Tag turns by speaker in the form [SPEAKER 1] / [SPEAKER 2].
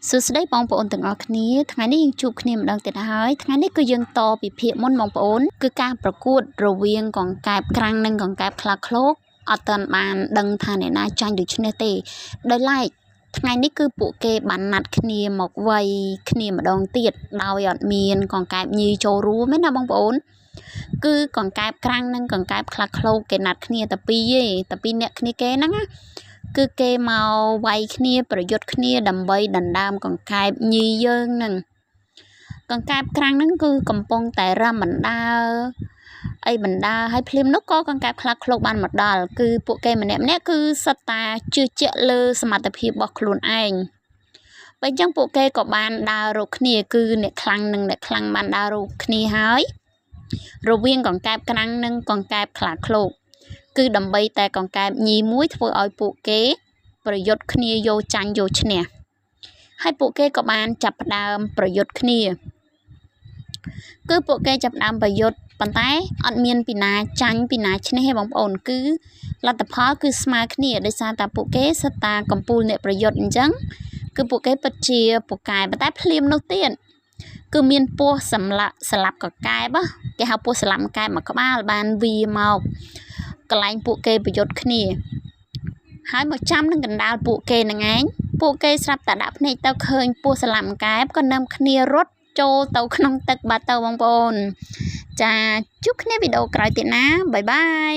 [SPEAKER 1] សួស្តីបងប្អូនទាំងអស់គ្នាថ្ងៃនេះយើងជួបគ្នាម្ដងទៀតហើយថ្ងៃនេះគឺយើងតពីភាគមុនបងប្អូនគឺការប្រកួតរវាងកង្កែបក្រាំងនិងកង្កែបខ្លាឃ្លោកអត់ទាន់បានដឹងថាអ្នកណាចាញ់ឬឈ្នះទេដោយឡែកថ្ងៃនេះគឺពួកគេបានណាត់គ្នាមកវាយគ្នាម្ដងទៀតដោយអត់មានកង្កែបញីចូលរួមទេណាបងប្អូនគឺកង្កែបក្រាំងនិងកង្កែបខ្លាឃ្លោកគេណាត់គ្នាតែពីរអ្នកគ្នាគេហ្នឹងណាគឺគេមកវាយគ្នាប្រយុទ្ធគ្នាដើម្បីដណ្ដើមកង្កែបញីយើងនឹងកង្កែបក្រាំងហ្នឹងគឺកំពុងតែរំបណ្ដើហើយភ្លាមនោះក៏កង្កែបខ្លាឃ្លោកបានមកដល់គឺពួកគេម្នាក់គឺសិតតាជឿជាក់លើសមត្ថភាពរបស់ខ្លួនឯងបើអញ្ចឹងពួកគេក៏បានដើររកគ្នាគឺអ្នកខ្លាំងនិងអ្នកខ្លាំងបានដើររកគ្នាហើយរវាងកង្កែបក្រាំងនិងកង្កែបខ្លាឃ្លោកគឺដើម្បីតែកង្កែបញីមួយធ្វើឲ្យពួកគេប្រយុទ្ធគ្នាយកចាញ់យកឈ្នះហើយពួកគេក៏បានចាប់ផ្ដើមប្រយុទ្ធគ្នាគឺពួកគេចាប់ផ្ដើមប្រយុទ្ធប៉ុន្តែអត់មានពីណាចាញ់ពីណាឈ្នះទេបងប្អូនគឺលទ្ធផលគឺស្មើគ្នាដោយសារតែពួកគេសិតតាកំពូលអ្នកប្រយុទ្ធអញ្ចឹងគឺពួកគេពិតជាពូកែប៉ុន្តែភ្លាមនោះទៀតគឺមានពស់សម្លាប់កកែបគេហៅពស់ស្លាប់កែបមួយក្បាលបានវាមកកន្លែងពួកគេប្រយុទ្ធគ្នាហើយមកចាំនឹងកណ្ដាលពួកគេនឹងឯងពួកគេស្រាប់តែដាក់ភ្នែកទៅឃើញពស់ស្លាប់កែបក៏នាំគ្នារត់ចូលទៅក្នុងទឹកបាទទៅបងប្អូនចាជួបគ្នាវីដេអូក្រោយទៀតណាបាយបាយ